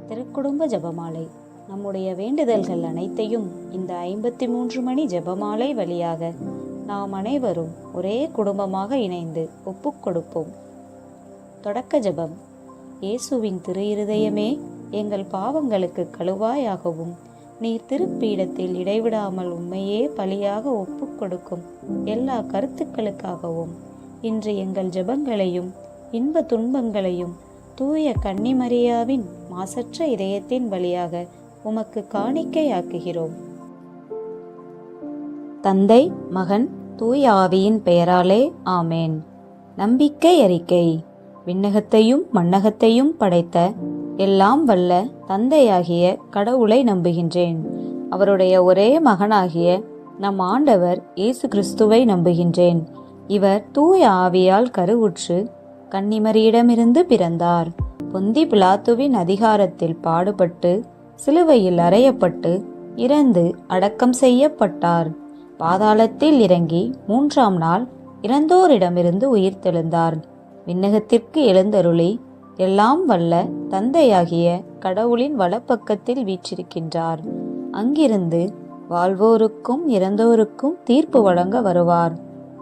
திருக்குடும்ப ஜெபமாலை. நம்முடைய வேண்டுதல்கள் அனைத்தையும் இந்த 53 மணி ஜெபமாலை வழியாக நாம் அனைவரும் ஒரே குடும்பமாக இணைந்து ஒப்புக் கொடுப்போம். தொடக்க ஜெபம். இயேசுவின் திரு இருதயமே, எங்கள் பாவங்களுக்கு கழுவாயாகவும் நீர் திருப்பீடத்தில் இடைவிடாமல் உம்மையே பலியாக ஒப்புக் கொடுக்கும் எல்லா கருத்துக்களுக்காகவும் இன்று எங்கள் ஜெபங்களையும் இன்ப துன்பங்களையும் தூய கன்னிமரியாவின் மாசற்ற இதயத்தின் வழியாக உமக்கு காணிக்கையாக்குகிறோம். தந்தை, மகன், தூய ஆவியின் பெயராலே ஆமேன். நம்பிக்கை அறிக்கை. விண்ணகத்தையும் மண்ணகத்தையும் படைத்த எல்லாம் வல்ல தந்தையாகிய கடவுளை நம்புகின்றேன். அவருடைய ஒரே மகனாகிய நம் ஆண்டவர் இயேசு கிறிஸ்துவை நம்புகின்றேன். இவர் தூய ஆவியால் கருவுற்று கன்னிமரியிடமிருந்து பிறந்தார். பொந்தி பிலாத்துவின் அதிகாரத்தில் பாடுபட்டு சிலுவையில் அறையப்பட்டு இறந்து அடக்கம் செய்யப்பட்டார். பாதாளத்தில் இறங்கி 3ஆம் நாள் இறந்தோரிடமிருந்து உயிர்த்தெழுந்தார். விண்ணகத்திற்கு எழுந்தருளி எல்லாம் வல்ல தந்தையாகிய கடவுளின் வலப்பக்கத்தில் வீற்றிருக்கின்றார். அங்கிருந்து வாழ்வோருக்கும் இறந்தோருக்கும் தீர்ப்பு வழங்க வருவார்.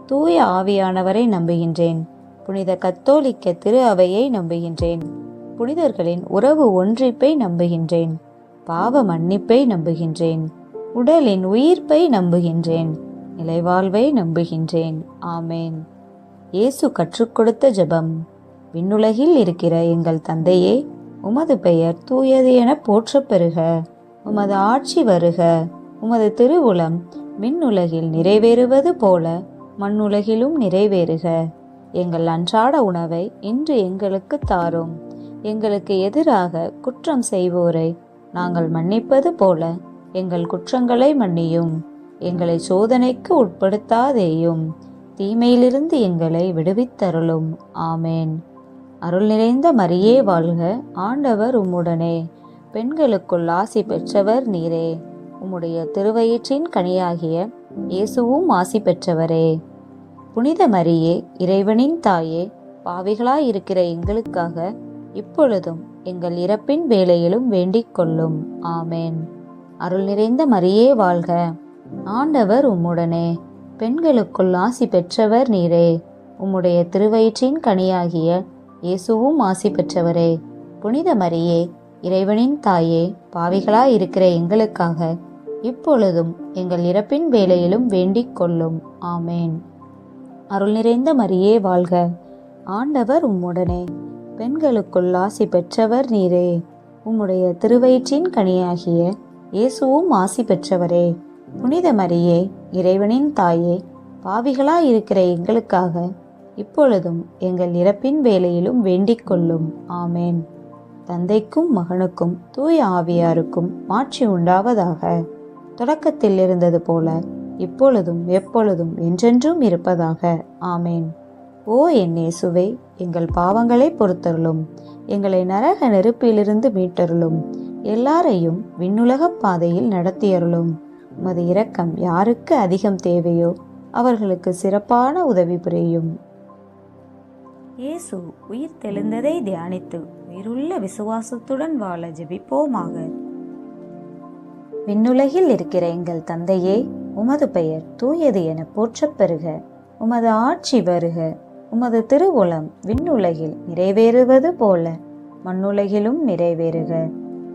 தூய ஆவியானவரை நம்புகின்றேன். புனித கத்தோலிக்க திரு அவையை நம்புகின்றேன். புனிதர்களின் உறவு ஒன்றிப்பை நம்புகின்றேன். பாவ மன்னிப்பை நம்புகின்றேன். உடலின் உயிர்ப்பை நம்புகின்றேன். நிலைவாழ்வை நம்புகின்றேன். ஆமேன். இயேசு கற்றுக் கொடுத்த ஜெபம். விண்ணுலகில் இருக்கிற எங்கள் தந்தையே, உமது பெயர் தூயது என போற்றப் பெறுக. உமது ஆட்சி வருக. உமது திருவுளம் விண்ணுலகில் நிறைவேறுவது போல மண்ணுலகிலும் நிறைவேறுக. எங்கள் அன்றாட உணவை இன்று எங்களுக்கு தாரும். எங்களுக்கு எதிராக குற்றம் செய்வோரை நாங்கள் மன்னிப்பது போல எங்கள் குற்றங்களை மன்னியும். எங்களை சோதனைக்கு உட்படுத்தாதேயும், தீமையிலிருந்து எங்களை விடுவித்தருளும். ஆமேன். அருள் நிறைந்த மரியே வாழ்க. ஆண்டவர் உம்முடனே. பெண்களுக்குள் ஆசி பெற்றவர் நீரே. உம்முடைய திருவயிற்றின் கனியாகிய இயேசுவும் ஆசி பெற்றவரே. புனித மரியே, இறைவனின் தாயே, பாவிகளாயிருக்கிற எங்களுக்காக இப்பொழுதும் எங்கள் இறப்பின் வேளையிலும் வேண்டிக் கொள்ளும். ஆமேன். அருள் நிறைந்த மரியே வாழ்க. ஆண்டவர் உம்முடனே. பெண்களுக்குள் ஆசி பெற்றவர் நீரே. உம்முடைய திருவயிற்றின் கனியாகிய இயேசுவும் ஆசி பெற்றவரே. புனித மரியே, இறைவனின் தாயே, பாவிகளாயிருக்கிற எங்களுக்காக இப்பொழுதும் எங்கள் இறப்பின் வேளையிலும் வேண்டிக் கொள்ளும். ஆமேன். அருள் நிறைந்த மரியே வாழ்க. ஆண்டவர் உம்முடனே. பெண்களுக்குள் ஆசி பெற்றவர் நீரே. உம்முடைய திருவயிற்றின் கனியாகிய இயேசுவும் ஆசி பெற்றவரே. புனித மரியே, இறைவனின் தாயே, பாவிகளாயிருக்கிற எங்களுக்காக இப்பொழுதும் எங்கள் இறப்பின் வேளையிலும் வேண்டிக் கொள்ளும். ஆமேன். தந்தைக்கும் மகனுக்கும் தூய ஆவியாருக்கும் மாட்சி உண்டாவதாக. தொடக்கத்தில் இருந்தது போல இப்பொழுதும் எப்பொழுதும் என்றென்றும் இருப்பதாக. ஆமேன். ஓ என் இயேசுவே, எங்கள் பாவங்களை பொறுத்தருளும். எங்களை நரக நெருப்பிலிருந்து மீட்டருளும். எல்லாரையும் விண்ணுலக பாதையில் நடத்தியருளும். உமது இரக்கம் யாருக்கு அதிகம் தேவையோ அவர்களுக்கு சிறப்பான உதவி புரியும். இயேசு உயிர் தெழுந்ததை தியானித்து உயிருள்ள விசுவாசத்துடன் வாழ ஜெபிப்போமாக. விண்ணுலகில் இருக்கிற எங்கள் தந்தையே, உமது பெயர் தூயது என போற்றப் பெறுக. உமது ஆட்சி வருக. உமது திருவுளம் விண்ணுலகில் நிறைவேறுவது போல மண்ணுலகிலும் நிறைவேறுக.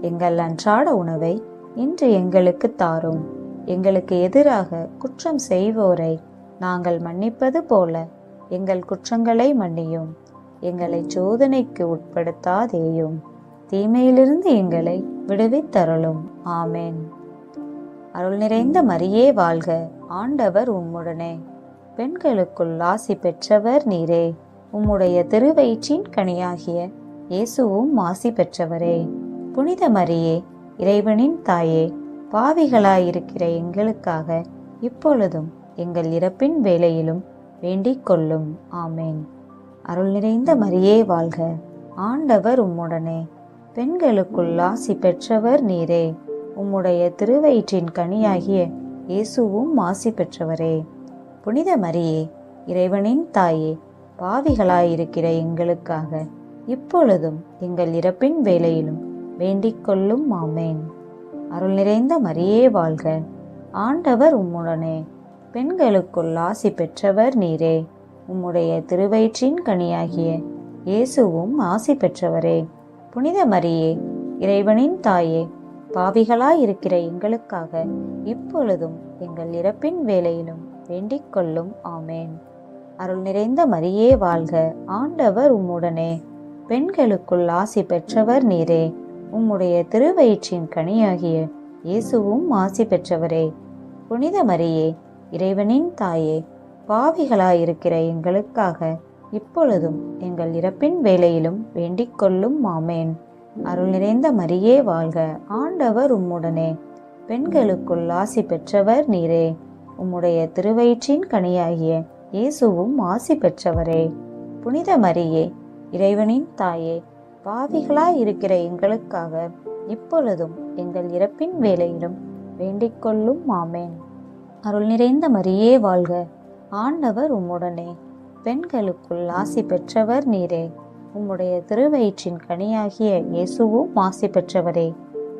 எங்கள் அன்றாட உணவை இன்று எங்களுக்கு தாரும். எங்களுக்கு எதிராக குற்றம் செய்வோரை நாங்கள் மன்னிப்பது போல எங்கள் குற்றங்களை மன்னியும். எங்களை சோதனைக்கு உட்படுத்தாதேயும், தீமையிலிருந்து எங்களை விடுவித்தருளும். ஆமேன். அருள் நிறைந்த மரியே வாழ்க. ஆண்டவர் உம்முடனே. பெண்களுக்குள் ஆசி பெற்றவர் நீரே. உம்முடைய திருவயிற்றின் கனியாகிய இயேசுவும் ஆசி பெற்றவரே. புனித மரியே, இறைவனின் தாயே, பாவிகளாயிருக்கிற எங்களுக்காக இப்பொழுதும் எங்கள் இறப்பின் வேளையிலும் வேண்டிக் கொள்ளும். ஆமேன். அருள் நிறைந்த மரியே வாழ்க. ஆண்டவர் உம்முடனே. பெண்களுக்குள் ஆசி பெற்றவர் நீரே. உம்முடைய திருவயிற்றின் கனியாகிய இயேசுவும் ஆசி பெற்றவரே. புனித மரியே, இறைவனின் தாயே, பாவிகளாயிருக்கிற எங்களுக்காக இப்பொழுதும் எங்கள் இறப்பின் வேளையிலும் வேண்டிக் கொள்ளும். ஆமேன். அருள் நிறைந்த மரியே வாழ்க, ஆண்டவர் உம்முடனே, பெண்களுக்குள் ஆசி பெற்றவர் நீரே. உம்முடைய திருவயிற்றின் கனியாகிய இயேசுவும் ஆசி பெற்றவரே. புனித மரியே, இறைவனின் தாயே, பாவிகளாயிருக்கிற எங்களுக்காக இப்பொழுதும் எங்கள் இறப்பின் வேளையிலும் வேண்டிக் கொள்ளும். ஆமேன். அருள் நிறைந்த மரியே வாழ்க, ஆண்டவர் உம்முடனே, பெண்களுக்குள் ஆசி பெற்றவர் நீரே. உம்முடைய திருவயிற்றின் கனியாகிய இயேசுவும் ஆசி பெற்றவரே. புனித மரியே, இறைவனின் தாயே, பாவிகளாயிருக்கிற எங்களுக்காக இப்பொழுதும் எங்கள் இறப்பின் வேளையிலும் வேண்டிக் கொள்ளும். ஆமேன். அருள் நிறைந்த மரியே வாழ்க, ஆண்டவர் உம்முடனே, பெண்களுக்குள் ஆசி பெற்றவர் நீரே. உம்முடைய திருவயிற்றின் கனியாகிய இயேசுவும் ஆசி பெற்றவரே. புனித மரியே, இறைவனின் தாயே, பாவிகளாயிருக்கிற எங்களுக்காக இப்பொழுதும் எங்கள் இறப்பின் வேளையிலும் வேண்டிக் கொள்ளும். ஆமேன். அருள் நிறைந்த மரியே வாழ்க, ஆண்டவர் உம்முடனே, பெண்களுக்குள் ஆசி பெற்றவர் நீரே. உம்முடைய திருவயிற்றின் கனியாகிய இயேசுவும் ஆசி பெற்றவரே.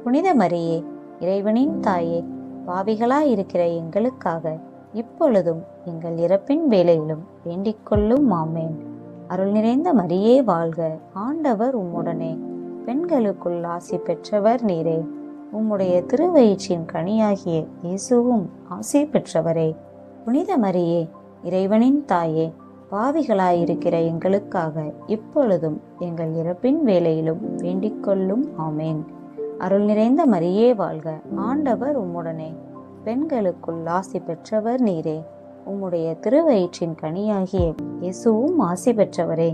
புனித மரியே, இறைவனின் தாயே, பாவிகளாயிருக்கிற எங்களுக்காக இப்பொழுதும் எங்கள் இறப்பின் வேளையிலும் வேண்டிக் கொள்ளும். ஆமேன். அருள் நிறைந்த மரியே வாழ்க, ஆண்டவர் உம்முடனே, பெண்களுக்குள் ஆசி பெற்றவர் நீரே. உம்முடைய திருவயிற்றின் கனியாகிய இயேசுவும் ஆசி பெற்றவரே. புனித மரியே, இறைவனின் தாயே, பாவிகளாயிருக்கிற எங்களுக்காக இப்பொழுதும் எங்கள் இறப்பின் வேளையிலும் வேண்டிக் கொள்ளும். ஆமேன். அருள் நிறைந்த மரியே வாழ்க, ஆண்டவர் உம்முடனே, பெண்களுக்குள் ஆசி பெற்றவர் நீரே. உம்முடைய திருவயிற்றின் கனியாகிய இயேசுவும் ஆசி பெற்றவரே.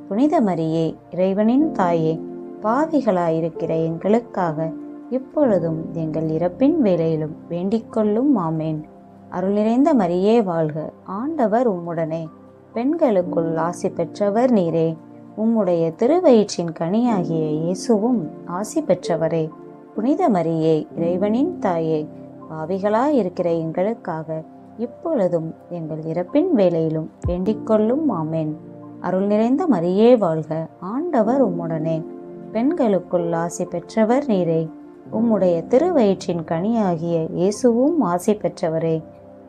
புனித மரியே, இறைவனின் தாயே, பாவிகளாயிருக்கிற எங்களுக்காக இப்பொழுதும் எங்கள் இறப்பின் வேளையிலும் வேண்டிக் கொள்ளும். ஆமேன். அருள் நிறைந்த மரியே வாழ்க, ஆண்டவர் உம்முடனே, பெண்களுக்குள் ஆசி பெற்றவர் நீரே. உம்முடைய திருவயிற்றின் கனியாகிய இயேசுவும் ஆசி பெற்றவரே. புனித மரியே, இறைவனின் தாயே, பாவிகளாயிருக்கிற எங்களுக்காக இப்பொழுதும் எங்கள் இறப்பின் வேளையிலும் வேண்டிக் கொள்ளும். ஆமேன். அருள் நிறைந்த மரியே வாழ்க, ஆண்டவர் உம்முடனே, பெண்களுக்குள் ஆசி பெற்றவர் நீரே. உம்முடைய திருவயிற்றின் கனியாகிய இயேசுவும் ஆசி பெற்றவரே.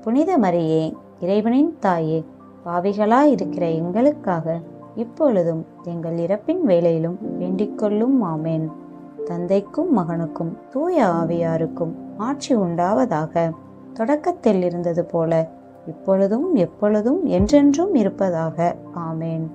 புனித மரியே, இறைவனின் தாயே, பாவிகளாயிருக்கிற எங்களுக்காக இப்பொழுதும் எங்கள் இறப்பின் வேளையிலும் வேண்டிக் கொள்ளும். ஆமேன். தந்தைக்கும் மகனுக்கும் தூய ஆவியாருக்கும் ஆட்சி உண்டாவதாக. தொடக்கத்தில் இருந்தது போல இப்பொழுதும் எப்பொழுதும் என்றென்றும் இருப்பதாக. ஆமேன்.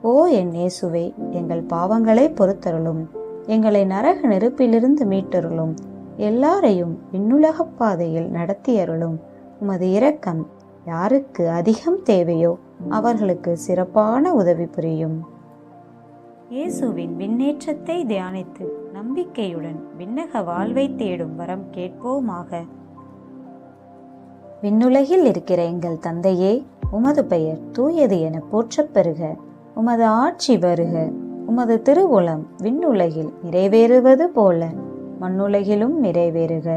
ஓ என் இயேசுவே, எங்கள் பாவங்களை பொறுத்தருளும், எங்களை நரக நெருப்பிலிருந்து மீட்டருளும், எல்லாரையும் விண்ணுலகப் பாதையில் நடத்தியருளும். உமது இரக்கம் யாருக்கு அதிகம் தேவையோ அவர்களுக்கு சிறப்பான உதவி புரியும். இயேசுவின் விண்ணேற்றத்தை தியானித்து நம்பிக்கையுடன் விண்ணக வாழ்வை தேடும் வரம் கேட்போமாக. விண்ணுலகில் இருக்கிற எங்கள் தந்தையே, உமது பெயர் தூயது என போற்றப் பெறுக. உமது ஆட்சி வருக. உமது திருவுளம் விண்ணுலகில் நிறைவேறுவது போல மண்ணுலகிலும் நிறைவேறுக.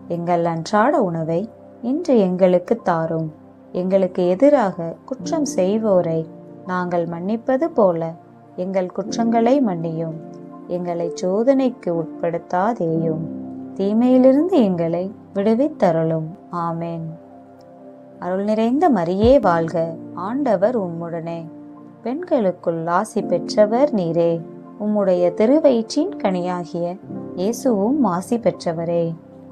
எங்கள் அன்றாட உணவை இன்று எங்களுக்கு தாரும். எங்களுக்கு எதிராக குற்றம் செய்வோரை நாங்கள் மன்னிப்பது போல எங்கள் குற்றங்களை மன்னியும். எங்களை சோதனைக்கு உட்படுத்தாதேயும், தீமையிலிருந்து எங்களை விடுவித்தருளும். ஆமேன். அருள் நிறைந்த மரியே வாழ்க, ஆண்டவர் உம்முடனே, பெண்களுக்குள் ஆசி பெற்றவர் நீரே. உம்முடைய திருவயிற்றின் கனியாகிய இயேசுவும் ஆசி பெற்றவரே.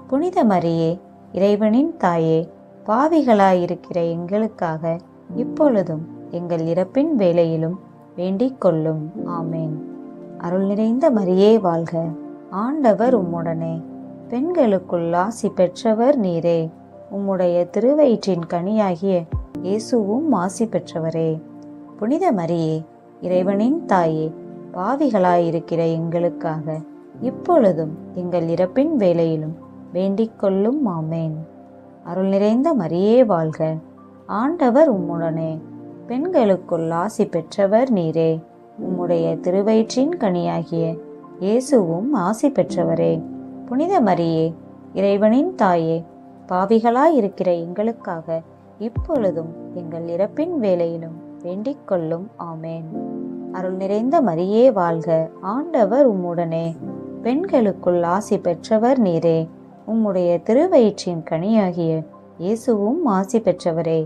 புனித மரியே, இறைவனின் தாயே, பாவிகளாயிருக்கிற எங்களுக்காக இப்பொழுதும் எங்கள் இறப்பின் வேளையிலும் வேண்டிக் கொள்ளும். ஆமேன். அருள் நிறைந்த மரியே வாழ்க, ஆண்டவர் உம்முடனே, பெண்களுக்குள் ஆசி பெற்றவர் நீரே. உம்முடைய திருவயிற்றின் கனியாகிய இயேசுவும் ஆசி பெற்றவரே. புனித மரியே, இறைவனின் தாயே, பாவிகளாயிருக்கிற எங்களுக்காக இப்பொழுதும் எங்கள் இறப்பின் வேளையிலும் வேண்டிக் கொள்ளும். ஆமேன். அருள் நிறைந்த மரியே வாழ்க, ஆண்டவர் உம்முடனே, பெண்களுக்குள் ஆசி பெற்றவர் நீரே. உம்முடைய திருவயிற்றின் கனியாகிய இயேசுவும் ஆசி பெற்றவரே. புனித மரியே, இறைவனின் தாயே, பாவிகளாயிருக்கிற எங்களுக்காக இப்பொழுதும் எங்கள் இறப்பின் வேளையிலும் வேண்டிக் கொள்ளும். ஆமேன். அருள் நிறைந்த மரியே வாழ்க, ஆண்டவர் உம்முடனே, பெண்களுக்குள் ஆசி பெற்றவர் நீரே. உம்முடைய திருவயிற்றின் கனியாகிய இயேசுவும் ஆசி பெற்றவரே.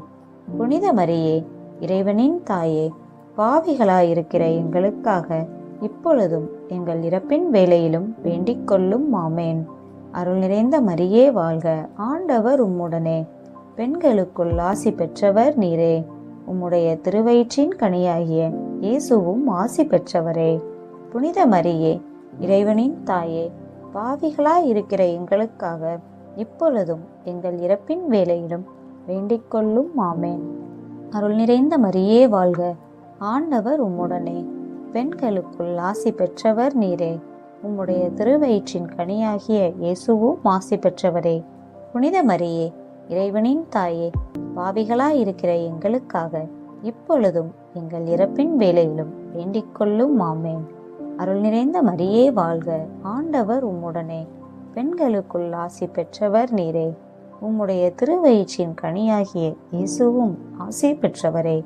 புனித மரியே, இறைவனின் தாயே, பாவிகளாயிருக்கிற எங்களுக்காக இப்பொழுதும் எங்கள் இறப்பின் வேளையிலும் வேண்டிக் கொள்ளும். ஆமேன். அருள் நிறைந்த மரியே வாழ்க. ஆண்டவர் உம்முடனே. பெண்களுக்குள் ஆசி பெற்றவர் நீரே. உம்முடைய திருவயிற்றின் கனியாகிய இயேசுவும் ஆசி பெற்றவரே. புனித மரியே, இறைவனின் தாயே, பாவிகளாயிருக்கிற எங்களுக்காக இப்பொழுதும் எங்கள் இறப்பின் வேளையிலும் வேண்டிக் கொள்ளும். ஆமேன். அருள் நிறைந்த மரியே வாழ்க. ஆண்டவர் உம்முடனே. பெண்களுக்குள் ஆசி பெற்றவர் நீரே. உம்முடைய திருவயிற்றின் கனியாகிய இயேசுவும் ஆசி பெற்றவரே. புனித மரியே, இறைவனின் தாயே, பாவிகளாயிருக்கிற எங்களுக்காக இப்பொழுதும் எங்கள் இறப்பின் வேளையிலும் வேண்டிக் கொள்ளும். ஆமேன். அருள் நிறைந்த மரியே வாழ்க. ஆண்டவர் உம்முடனே. பெண்களுக்குள் ஆசி பெற்றவர் நீரே. உம்முடைய திருவயிற்றின் கனியாகிய இயேசுவும் ஆசி பெற்றவரே.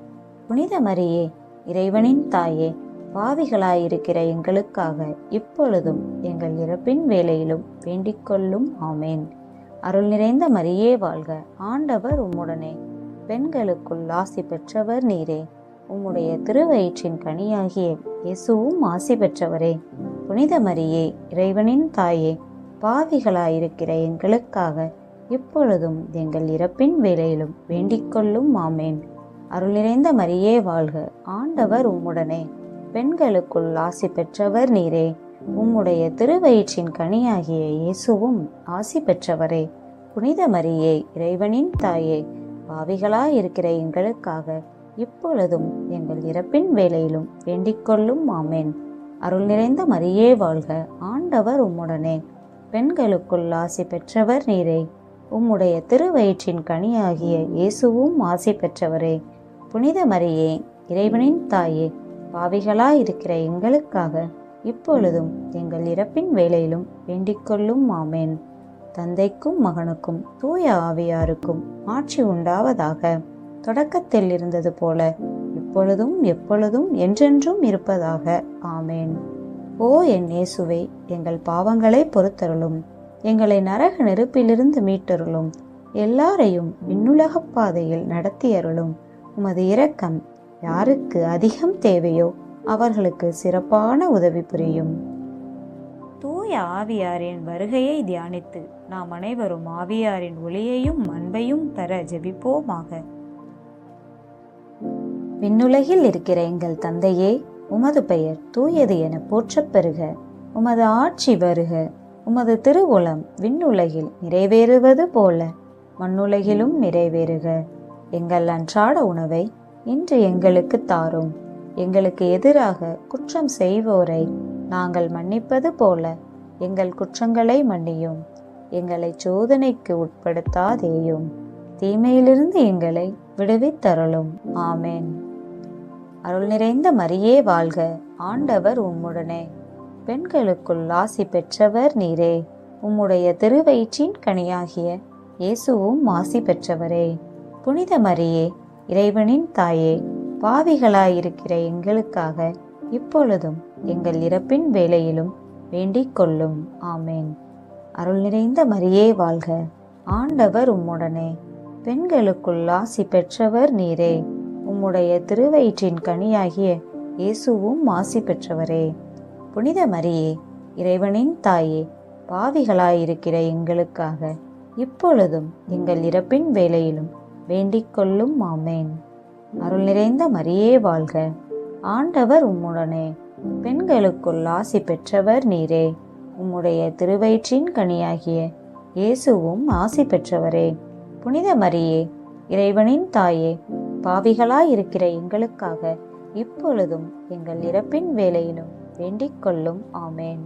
புனித மரியே, இறைவனின் தாயே, பாவிகளாயிருக்கிற எங்களுக்காக இப்பொழுதும் எங்கள் இறப்பின் வேளையிலும் வேண்டிக் கொள்ளும். ஆமேன். அருள் நிறைந்த மரியே வாழ்க. ஆண்டவர் உம்முடனே. பெண்களுக்குள் ஆசி பெற்றவர் நீரே. உம்முடைய திருவயிற்றின் கனியாகிய இயேசுவும் ஆசி பெற்றவரே. புனித மரியே, இறைவனின் தாயே, பாவிகளாயிருக்கிற எங்களுக்காக இப்பொழுதும் எங்கள் இறப்பின் வேளையிலும் வேண்டிக் கொள்ளும். ஆமேன். அருள் நிறைந்த மரியே வாழ்க. ஆண்டவர் உம்முடனே. பெண்களுக்குள் ஆசி பெற்றவர் நீரே. உம்முடைய திருவயிற்றின் கனியாகிய இயேசுவும் ஆசி பெற்றவரே. புனித மரியே, இறைவனின் தாயே, பாவிகளாயிருக்கிற எங்களுக்காக இப்பொழுதும் எங்கள் இறப்பின் வேளையிலும் வேண்டிக் கொள்ளும். ஆமேன். அருள் நிறைந்த மரியே வாழ்க. ஆண்டவர் உம்முடனே. பெண்களுக்குள் ஆசி பெற்றவர் நீரே. உம்முடைய திருவயிற்றின் கனியாகிய இயேசுவும் ஆசி பெற்றவரே. புனித மரியே, இறைவனின் தாயே, பாவிகளாயிருக்கிற எங்களுக்காக இப்பொழுதும் எங்கள் இறப்பின் வேளையிலும் வேண்டிக் கொள்ளும். ஆமேன். தந்தைக்கும் மகனுக்கும் தூய ஆவியாருக்கும் ஆட்சி உண்டாவதாக. தொடக்கத்தில் இருந்தது போல இப்பொழுதும் எப்பொழுதும் என்றென்றும் இருப்பதாக. ஆமேன். ஓ என் இயேசுவே, எங்கள் பாவங்களை பொறுத்தருளும். எங்களை நரக நெருப்பிலிருந்து மீட்டருளும். எல்லாரையும் விண்ணுலகப் பாதையில் நடத்தியருளும். உமது இரக்கம் யாருக்கு அதிகம் தேவையோ அவர்களுக்கு சிறப்பான உதவி புரியும். தூய ஆவியாரின் வருகையை தியானித்து நாம் அனைவரும் ஆவியாரின் ஒளியையும் அன்பையும் பெற ஜெபிப்போமாக. விண்ணுலகில் இருக்கிற எங்கள் தந்தையே, உமது பெயர் தூயது என போற்றப் பெறுக. உமது ஆட்சி வருக. உமது திருவுளம் விண்ணுலகில் நிறைவேறுவது போல மண்ணுலகிலும் நிறைவேறுக. எங்கள் அன்றாட உணவை இன்று எங்களுக்கு தாரும். எங்களுக்கு எதிராக குற்றம் செய்வோரை நாங்கள் மன்னிப்பது போல எங்கள் குற்றங்களை மன்னியும். எங்களை சோதனைக்கு உட்படுத்தாதேயும், தீமையிலிருந்து எங்களை விடுவித்தருளும். ஆமேன். அருள் நிறைந்த மரியே வாழ்க. ஆண்டவர் உம்முடனே. பெண்களுக்குள் ஆசி பெற்றவர் நீரே. உம்முடைய திருவயிற்றின் கனியாகிய இயேசுவும் ஆசி பெற்றவரே. புனித மரியே, இறைவனின் தாயே, பாவிகளாயிருக்கிற எங்களுக்காக இப்பொழுதும் எங்கள் இறப்பின் வேளையிலும் வேண்டிக் கொள்ளும். ஆமேன். அருள் நிறைந்த மரியே வாழ்க. ஆண்டவர் உம்முடனே. பெண்களுக்குள் ஆசி பெற்றவர் நீரே. உம்முடைய திருவயிற்றின் கனியாகிய இயேசுவும் ஆசி பெற்றவரே. புனித மரியே, இறைவனின் தாயே, பாவிகளாயிருக்கிற எங்களுக்காக இப்பொழுதும் எங்கள் இறப்பின் வேளையிலும் வேண்டிக் கொள்ளும். ஆமேன். அருள் நிறைந்த மரியே வாழ்க. ஆண்டவர் உம்முடனே. பெண்களுக்குள் ஆசி பெற்றவர் நீரே. உம்முடைய திருவயிற்றின் கனியாகிய இயேசுவும் ஆசி பெற்றவரே. புனித மரியே, இறைவனின் தாயே, பாவிகளாயிருக்கிற எங்களுக்காக இப்பொழுதும் எங்கள் இறப்பின் வேளையிலும் வேண்டிக் கொள்ளும். ஆமேன்.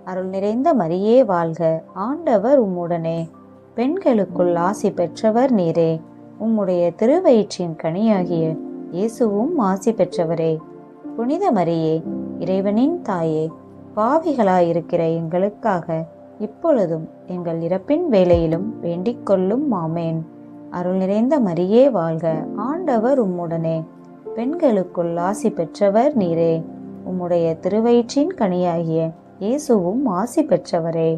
அருள் நிறைந்த மரியே வாழ்க. ஆண்டவர் உம்முடனே. பெண்களுக்குள் ஆசி பெற்றவர் நீரே. உம்முடைய திருவயிற்றின் கனியாகிய இயேசுவும் ஆசி பெற்றவரே. புனித மரியே, இறைவனின் தாயே, பாவிகளாயிருக்கிற எங்களுக்காக இப்பொழுதும் எங்கள் இறப்பின் வேளையிலும் வேண்டிக் கொள்ளும். ஆமேன். அருள் நிறைந்த மரியே வாழ்க. ஆண்டவர் உம்முடனே. பெண்களுக்குள் ஆசி பெற்றவர் நீரே. உம்முடைய திருவயிற்றின் கனியாகிய இயேசுவும் ஆசி பெற்றவரே.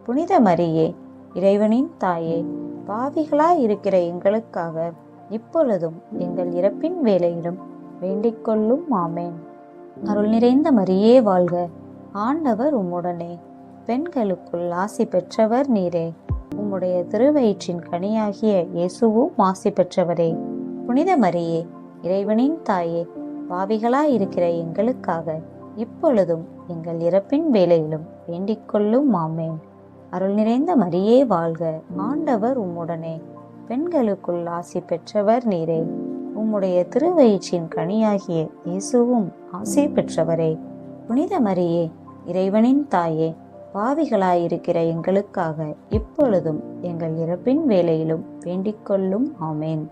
புனித மரியே, இறைவனின் தாயே, பாவிகளாய் இருக்கிற எங்களுக்காக இப்பொழுதும் எங்கள் இறப்பின் வேளையிலும் வேண்டிக் கொள்ளும். ஆமேன். அருள் நிறைந்த மரியே வாழ்க, ஆண்டவர் உம்முடனே, பெண்களுக்குள் ஆசி பெற்றவர் நீரே. உம்முடைய திருவயிற்றின் கனியாகிய இயேசுவும் ஆசி பெற்றவரே. புனித மரியே, இறைவனின் தாயே, பாவிகளாய் இருக்கிற எங்களுக்காக இப்பொழுதும் எங்கள் இறப்பின் வேளையிலும் வேண்டிக் கொள்ளும். ஆமேன். அருள் நிறைந்த மரியே வாழ்க, ஆண்டவர் உம்முடனே, பெண்களுக்குள் ஆசி பெற்றவர் நீரே. உம்முடைய திருவயிற்றின் கனியாகிய இயேசுவும் ஆசி பெற்றவரே. புனித மரியே, இறைவனின் தாயே, பாவிகளாயிருக்கிற எங்களுக்காக இப்பொழுதும் எங்கள் இறப்பின் வேளையிலும் வேண்டிக் கொள்ளும். ஆமேன்.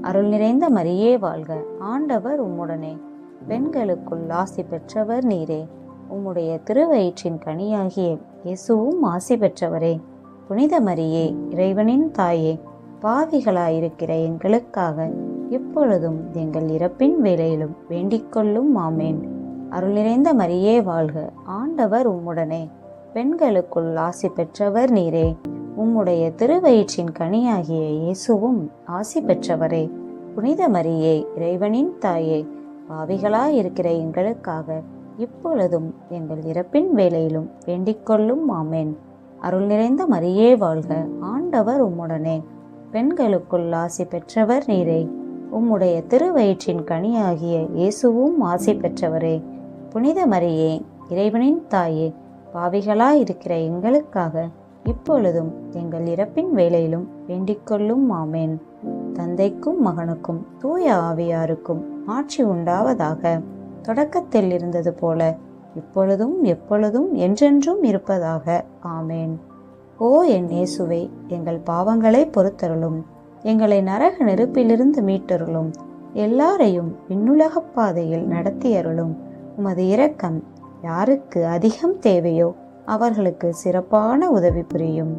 அருள் நிறைந்த மரியே வாழ்க, ஆண்டவர் உம்முடனே, பெண்களுக்குள் ஆசி பெற்றவர் நீரே. உம்முடைய திருவயிற்றின் கனியாகிய இயேசுவும் ஆசி பெற்றவரே. புனித மரியே, இறைவனின் தாயே, பாவிகளாயிருக்கிற எங்களுக்காக இப்பொழுதும் எங்கள் இறப்பின் வேளையிலும் வேண்டிக் கொள்ளும். ஆமேன். அருள் நிறைந்த மரியே வாழ்க, ஆண்டவர் உம்முடனே, பெண்களுக்குள் ஆசி பெற்றவர் நீரே. உம்முடைய திருவயிற்றின் கனியாகிய இயேசுவும் ஆசி பெற்றவரே. புனித மரியே, இறைவனின் தாயே, பாவிகளாயிருக்கிற எங்களுக்காக இப்பொழுதும் எங்கள் இறப்பின் வேளையிலும் வேண்டிக் கொள்ளும். ஆமேன். அருள் நிறைந்த மரியே வாழ்க, ஆண்டவர் உம்முடனே, பெண்களுக்குள் ஆசி பெற்றவர் நீரே. உம்முடைய திருவயிற்றின் கனியாகிய இயேசுவும் ஆசி பெற்றவரே. புனித மரியே, இறைவனின் தாயே, பாவிகளாயிருக்கிற எங்களுக்காக இப்பொழுதும் எங்கள் இறப்பின் வேளையிலும் வேண்டிக் கொள்ளும். ஆமேன். தந்தைக்கும் மகனுக்கும் தூய ஆவியாருக்கும் ஆட்சி உண்டாவதாக. தொடக்கத்தில் இருந்தது போல இப்பொழுதும் எப்பொழுதும் என்றென்றும் இருப்பதாக. ஆமேன். ஓ என் இயேசுவே, எங்கள் பாவங்களை பொறுத்தருளும், எங்களை நரக நெருப்பிலிருந்து மீட்டருளும், எல்லாரையும் விண்ணுலகப் பாதையில் நடத்தியருளும். உமது இரக்கம் யாருக்கு அதிகம் தேவையோ அவர்களுக்கு சிறப்பான உதவி புரியும்.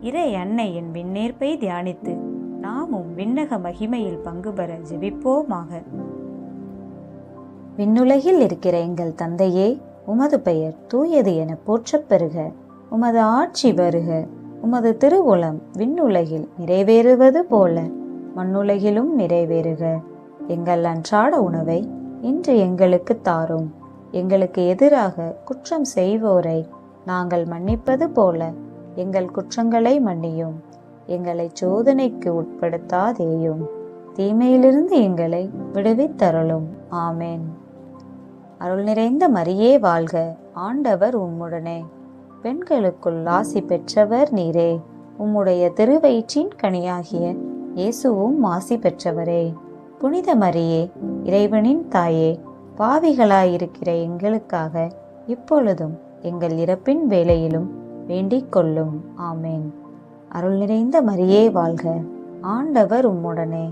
இறை அன்னையின் விண்ணேற்பை தியானித்து நாமும் விண்ணக மகிமையில் பங்கு பெற ஜெபிப்போமாக. விண்ணுலகில் இருக்கிற எங்கள் தந்தையே, உமது பெயர் தூயது என போற்றப் பெறுக. உமது ஆட்சி வருக. உமது திருவுளம் விண்ணுலகில் நிறைவேறுவது போல மண்ணுலகிலும் நிறைவேறுக. எங்கள் அன்றாட உணவை இன்று எங்களுக்கு தாரும். எங்களுக்கு எதிராக குற்றம் செய்வோரை நாங்கள் மன்னிப்பது போல எங்கள் குற்றங்களை மன்னியும். எங்களை சோதனைக்கு உட்படுத்தாதேயும், தீமையிலிருந்து எங்களை விடுவித்தருளும். ஆமேன். அருள் நிறைந்த மரியே வாழ்க, ஆண்டவர் உம்முடனே, பெண்களுக்குள் ஆசி பெற்றவர் நீரே. உம்முடைய திருவயிற்றின் கனியாகிய இயேசுவும் ஆசி பெற்றவரே. புனித மரியே, இறைவனின் தாயே, பாவிகளாயிருக்கிற எங்களுக்காக இப்பொழுதும் எங்கள் இறப்பின் வேளையிலும் வேண்டிக் கொள்ளும். ஆமேன். அருள் நிறைந்த மரியே வாழ்க, ஆண்டவர் உம்முடனே,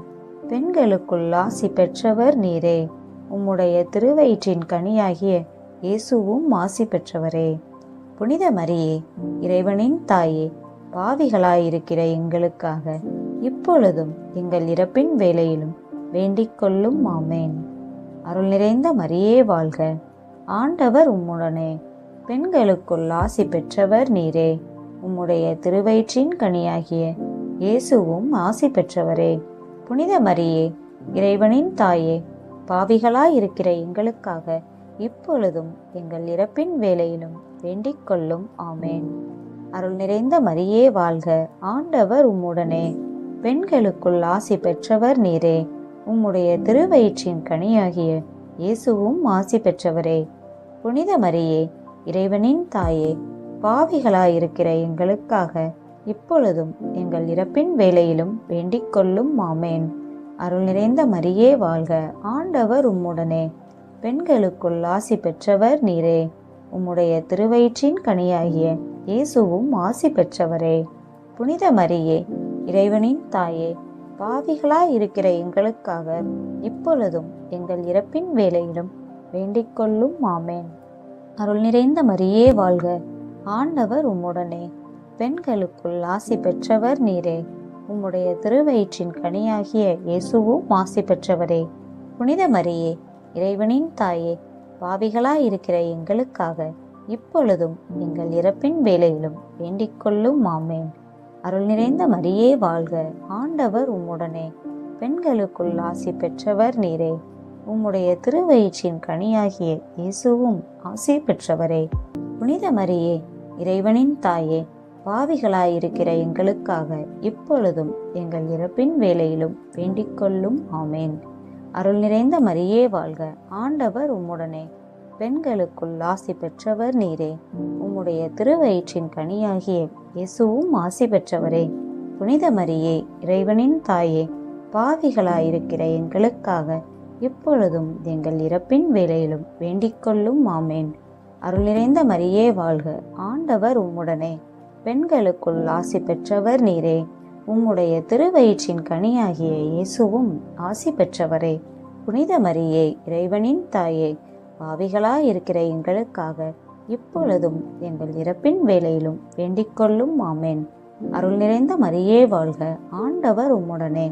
பெண்களுக்குள் ஆசி பெற்றவர் நீரே. உம்முடைய திருவயிற்றின் கனியாகிய இயேசுவும் ஆசி பெற்றவரே. புனித மரியே, இறைவனின் தாயே, பாவிகளாயிருக்கிற எங்களுக்காக இப்பொழுதும் எங்கள் இறப்பின் வேளையிலும் வேண்டிக் கொள்ளும். ஆமேன். அருள் நிறைந்த மரியே வாழ்க, ஆண்டவர் உம்முடனே, பெண்களுக்குள் ஆசி பெற்றவர் நீரே. உம்முடைய திருவயிற்றின் கனியாகிய இயேசுவும் ஆசி பெற்றவரே. புனித மரியே, இறைவனின் தாயே, பாவிகளாயிருக்கிற எங்களுக்காக இப்பொழுதும் எங்கள் இறப்பின் வேளையிலும் வேண்டிக் கொள்ளும். ஆமேன். அருள் நிறைந்த மரியே வாழ்க, ஆண்டவர் உம்முடனே, பெண்களுக்குள் ஆசி பெற்றவர் நீரே. உம்முடைய திருவயிற்றின் கனியாகிய இயேசுவும் ஆசி பெற்றவரே. புனித மரியே, இறைவனின் தாயே, பாவிகளாயிருக்கிற எங்களுக்காக இப்பொழுதும் எங்கள் இறப்பின் வேளையிலும் வேண்டிக் கொள்ளும். ஆமேன். அருள் நிறைந்த மரியே வாழ்க, ஆண்டவர் உம்முடனே, பெண்களுக்குள் ஆசி பெற்றவர் நீரே. உம்முடைய திருவயிற்றின் கனியாகிய இயேசுவும் ஆசி பெற்றவரே. புனித மரியே, இறைவனின் தாயே, பாவிகளாயிருக்கிற எங்களுக்காக இப்பொழுதும் எங்கள் இறப்பின் வேளையிலும் வேண்டிக் கொள்ளும். ஆமேன். அருள் நிறைந்த மரியே வாழ்க, ஆண்டவர் உம்முடனே, பெண்களுக்குள் ஆசி பெற்றவர் நீரே. உம்முடைய திருவயிற்றின் கனியாகிய இயேசுவும் ஆசி பெற்றவரே. புனித மரியே, இறைவனின் தாயே, பாவிகளாயிருக்கிற எங்களுக்காக இப்பொழுதும் எங்கள் இறப்பின் வேளையிலும் வேண்டிக் கொள்ளும் ஆமேன். அருள் நிறைந்த மரியே வாழ்க, ஆண்டவர் உம்முடனே, பெண்களுக்குள் ஆசி பெற்றவர் நீரே. உம்முடைய திருவயிற்றின் கனியாகிய இயேசுவும் ஆசி பெற்றவரே. புனித மரியே, இறைவனின் தாயே, பாவிகளாயிருக்கிற எங்களுக்காக இப்பொழுதும் எங்கள் இறப்பின் வேளையிலும் வேண்டிக் கொள்ளும் ஆமேன். அருள் நிறைந்த மரியே வாழ்க, ஆண்டவர் உம்முடனே, பெண்களுக்குள் ஆசி பெற்றவர் நீரே. உம்முடைய திருவயிற்றின் கனியாகிய இயேசுவும் ஆசி பெற்றவரே. புனித மரியே, இறைவனின் தாயே, பாவிகளாயிருக்கிற எங்களுக்காக இப்பொழுதும் எங்கள் இறப்பின் வேளையிலும் வேண்டிக் கொள்ளும் ஆமேன். அருள் நிறைந்த மரியே வாழ்க, ஆண்டவர் உம்முடனே, பெண்களுக்குள் ஆசி பெற்றவர் நீரே. உம்முடைய திருவயிற்றின் கனியாகிய இயேசுவும் ஆசி பெற்றவரே. புனித மரியே, இறைவனின் தாயே, பாவிகளாயிருக்கிற எங்களுக்காக இப்பொழுதும் எங்கள் இறப்பின் வேளையிலும் வேண்டிக் கொள்ளும் ஆமேன். அருள் நிறைந்த மரியே வாழ்க, ஆண்டவர் உம்முடனே,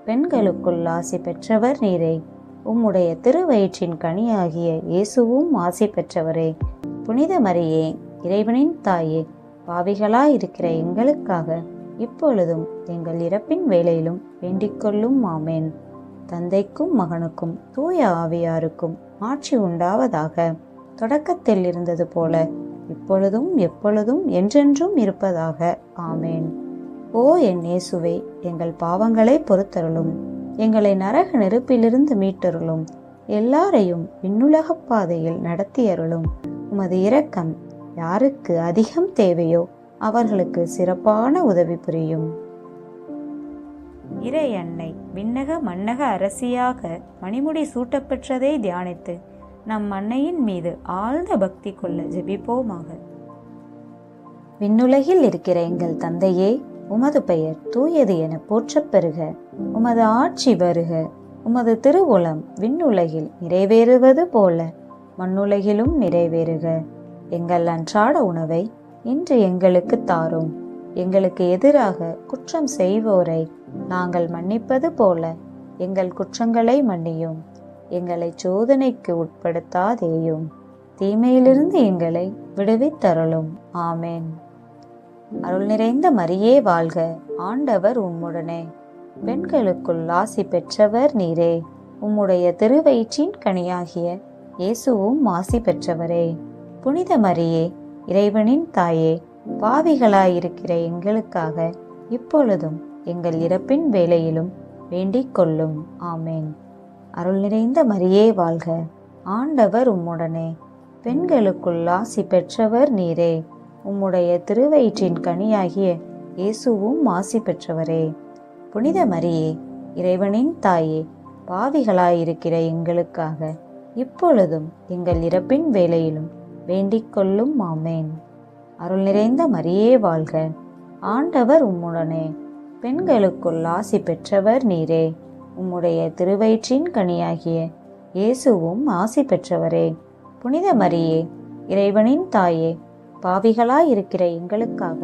பெண்களுக்குள் ஆசி பெற்றவர் நீரே. உம்முடைய திருவயிற்றின் கனியாகிய இயேசுவும் ஆசி பெற்றவரே. புனித மரியே, இறைவனின் தாயே, பாவிகளாயிருக்கிற எங்களுக்காக இப்பொழுதும் எங்கள் இறப்பின் வேளையிலும் வேண்டிக் கொள்ளும் ஆமேன். தந்தைக்கும் மகனுக்கும் தூய ஆவியாருக்கும் ஆட்சி உண்டாவதாக. தொடக்கத்தில் இருந்தது போல இப்பொழுதும் எப்பொழுதும் என்றென்றும் இருப்பதாக. ஆமேன். ஓ என் இயேசுவே, எங்கள் பாவங்களை பொறுத்தருளும், எங்களை நரக நெருப்பிலிருந்து மீட்டருளும், எல்லாரையும் விண்ணுலக பாதையில் நடத்தியருளும். உமது இரக்கம் யாருக்கு அதிகம் தேவையோ அவர்களுக்கு சிறப்பான உதவி புரியும். இறை அன்னை விண்ணக மன்னக அரசியாக மணிமுடி சூட்டப்பெற்றதை தியானித்து நம் அன்னையின் மீது ஆழ்ந்த பக்தி கொள்ள ஜெபிப்போமாக. விண்ணுலகில் இருக்கிற எங்கள் தந்தையே, உமது பெயர் தூயது என போற்றப் பெறுக. உமது ஆட்சி வருக. உமது திருவுளம் விண்ணுலகில் நிறைவேறுவது போல மண்ணுலகிலும் நிறைவேறுக. எங்கள் அன்றாட உணவை இன்று எங்களுக்கு தாரும். எங்களுக்கு எதிராக குற்றம் செய்வோரை நாங்கள் மன்னிப்பது போல எங்கள் குற்றங்களை மன்னியும். எங்களை சோதனைக்கு உட்படுத்தாதேயும், தீமையிலிருந்து எங்களை விடுவித்தருளும். ஆமேன். அருள் நிறைந்த மரியே வாழ்க, ஆண்டவர் உம்முடனே, பெண்களுக்குள் ஆசி பெற்றவர் நீரே. உம்முடைய திருவயிற்றின் கனியாகிய இயேசுவும் ஆசி பெற்றவரே. புனித மரியே, இறைவனின் தாயே, பாவிகளாயிருக்கிற எங்களுக்காக இப்பொழுதும் எங்கள் இறப்பின் வேளையிலும் வேண்டிக் கொள்ளும். ஆமேன். அருள் நிறைந்த மரியே வாழ்க, ஆண்டவர் உம்முடனே, பெண்களுக்குள் ஆசி பெற்றவர் நீரே. உம்முடைய திருவயிற்றின் கனியாகிய இயேசுவும் ஆசி பெற்றவரே. புனித மரியே, இறைவனின் தாயே, பாவிகளாயிருக்கிற எங்களுக்காக இப்பொழுதும் எங்கள் இறப்பின் வேளையிலும் வேண்டிக் கொள்ளும். ஆமேன். அருள் நிறைந்த மரியே வாழ்க, ஆண்டவர் உம்முடனே, பெண்களுக்குள் ஆசி பெற்றவர் நீரே. உம்முடைய திருவயிற்றின் கனியாகிய இயேசுவும் ஆசி பெற்றவரே. புனித மரியே, இறைவனின் தாயே, பாவிகளாயிருக்கிற எங்களுக்காக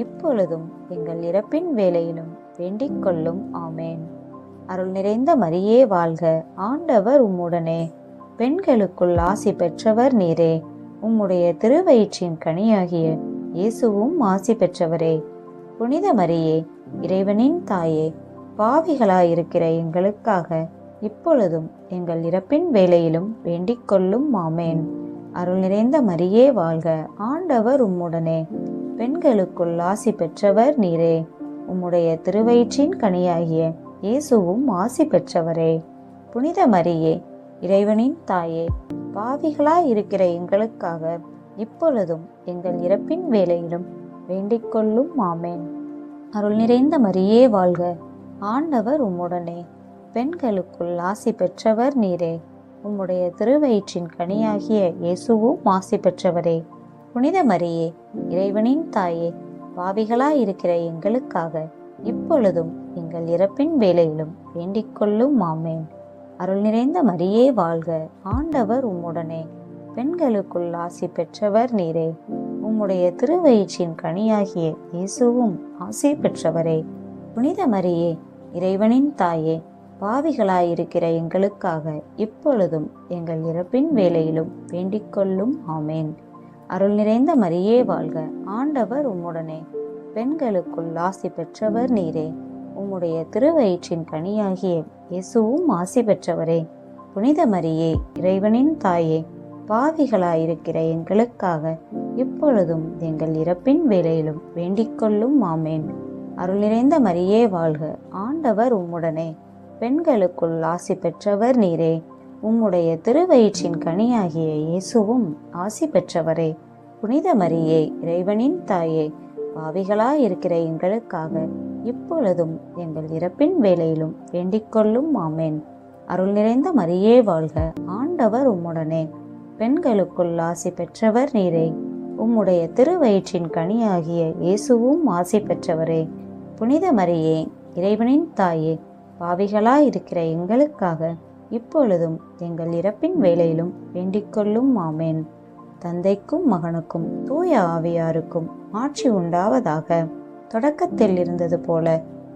இப்பொழுதும் எங்கள் இறப்பின் வேளையிலும் வேண்டிக் கொள்ளும். ஆமேன். அருள் நிறைந்த மரியே வாழ்க, ஆண்டவர் உம்முடனே, பெண்களுக்குள் ஆசி பெற்றவர் நீரே. உம்முடைய திருவயிற்றின் கனியாகிய இயேசுவும் ஆசி பெற்றவரே. புனித மரியே, இறைவனின் தாயே, பாவிகளாயிருக்கிற எங்களுக்காக இப்பொழுதும் எங்கள் இறப்பின் வேளையிலும் வேண்டிக் கொள்ளும். ஆமேன். அருள் நிறைந்த மரியே வாழ்க, ஆண்டவர் உம்முடனே, பெண்களுக்குள் ஆசி பெற்றவர் நீரே. உம்முடைய திருவயிற்றின் கனியாகிய இயேசுவும் ஆசி பெற்றவரே. புனித மரியே, இறைவனின் தாயே, பாவிகளாயிருக்கிற எங்களுக்காக இப்பொழுதும் எங்கள் இறப்பின் வேளையிலும் வேண்டிக் கொள்ளும். ஆமேன். அருள் நிறைந்த மரியே வாழ்க, ஆண்டவர் உம்முடனே, பெண்களுக்குள் ஆசி பெற்றவர் நீரே. உம்முடைய திருவயிற்றின் கனியாகிய இயேசுவும் ஆசி பெற்றவரே. புனித மரியே, இறைவனின் தாயே, பாவிகளாயிருக்கிற எங்களுக்காக இப்பொழுதும் எங்கள் இறப்பின் வேளையிலும் வேண்டிக் கொள்ளும். ஆமேன். அருள் நிறைந்த மரியே வாழ்க, ஆண்டவர் உம்முடனே, பெண்களுக்குள் ஆசி பெற்றவர் நீரே. உம்முடைய திருவயிற்றின் கனியாகிய இயேசுவும் ஆசி பெற்றவரே. புனித மரியே, இறைவனின் தாயே, பாவிகளாயிருக்கிற எங்களுக்காக இப்பொழுதும் எங்கள் இறப்பின் வேளையிலும் வேண்டிக் கொள்ளும். ஆமேன். அருள் நிறைந்த மரியே வாழ்க, ஆண்டவர் உம்முடனே, பெண்களுக்குள் ஆசி பெற்றவர் நீரே. உம்முடைய திருவயிற்றின் கனியாகிய இயேசுவும் ஆசி பெற்றவரே. புனித மரியே, இறைவனின் தாயே, பாவிகளாயிருக்கிற எங்களுக்காக இப்பொழுதும் எங்கள் இறப்பின் வேளையிலும் வேண்டிக்கொள்ளும். ஆமேன். அருள் நிறைந்த மரியே வாழ்க, ஆண்டவர் உம்முடனே, பெண்களுக்குள் ஆசி பெற்றவர் நீரே. உம்முடைய திருவயிற்றின் கனியாகிய இயேசுவும் ஆசி பெற்றவரே. புனித மரியே, இறைவனின் தாயே, பாவிகளாயிருக்கிற எங்களுக்காக இப்பொழுதும் எங்கள் இறப்பின் வேளையிலும் வேண்டிக்கொள்ளும். ஆமேன். அருள் நிறைந்த மரியே வாழ்க, ஆண்டவர் உம்முடனே, பெண்களுக்குள் ஆசி பெற்றவர் நீரே. உம்முடைய திருவயிற்றின் கனியாகிய இயேசுவும் ஆசி பெற்றவரே. புனித மரியே, இறைவனின் தாயே, பாவிகளாயிருக்கிற எங்களுக்காக இப்பொழுதும் எங்கள் இறப்பின் வேளையிலும் வேண்டிக்கொள்ளும். ஆமேன். தந்தைக்கும் மகனுக்கும் தூய ஆவியாருக்கும் ஆட்சி உண்டாவதாக. தொடக்கத்தில் இருந்தது போல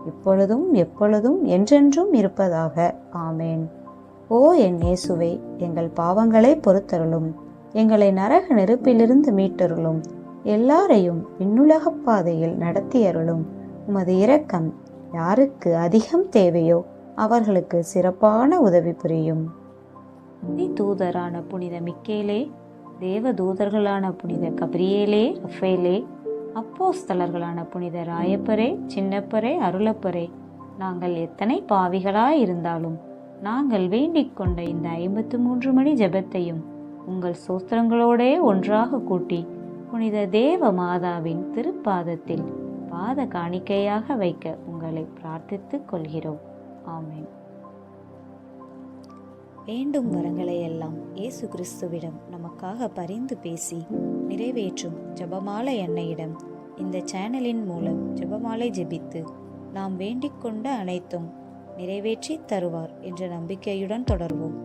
இப்பொழுதும் எப்பொழுதும் என்றென்றும் இருப்பதாக. ஆமேன். ஓ என் இயேசுவே, எங்கள் பாவங்களை பொறுத்தருளும், எங்களை நரக நெருப்பிலிருந்து மீட்டருளும், எல்லாரையும் விண்ணுலகப் பாதையில் நடத்தியருளும். உமது இரக்கம் யாருக்கு அதிகம் தேவையோ அவர்களுக்கு சிறப்பான உதவி புரியும். தூதரான புனித மிக்கேலே, தேவ தூதர்களான புனித கபிரியேலே, ரஃபேலே, அப்போஸ்தலர்களான புனித ராயப்பரே, சின்னப்பரே, அருளப்பரே, நாங்கள் எத்தனை பாவிகளாயிருந்தாலும் நாங்கள் வேண்டிக் கொண்ட இந்த 53 மணி ஜெபத்தையும் உங்கள் சோஸ்திரங்களோடே ஒன்றாக கூட்டி புனித தேவ மாதாவின் திருப்பாதத்தில் பாத காணிக்கையாக வைக்க உங்களை பிரார்த்தித்துக் கொள்கிறோம். ஆமேன். வேண்டும் வரங்களை எல்லாம் இயேசு கிறிஸ்துவிடம் நமக்காக பரிந்து பேசி நிறைவேற்றும் ஜெபமாலை அன்னையிடம் இந்த சேனலின் மூலம் ஜெபமாலை ஜெபித்து நாம் வேண்டிக் கொண்ட அனைத்தும் நிறைவேற்றி தருவார் என்ற நம்பிக்கையுடன் தொடர்வோம்.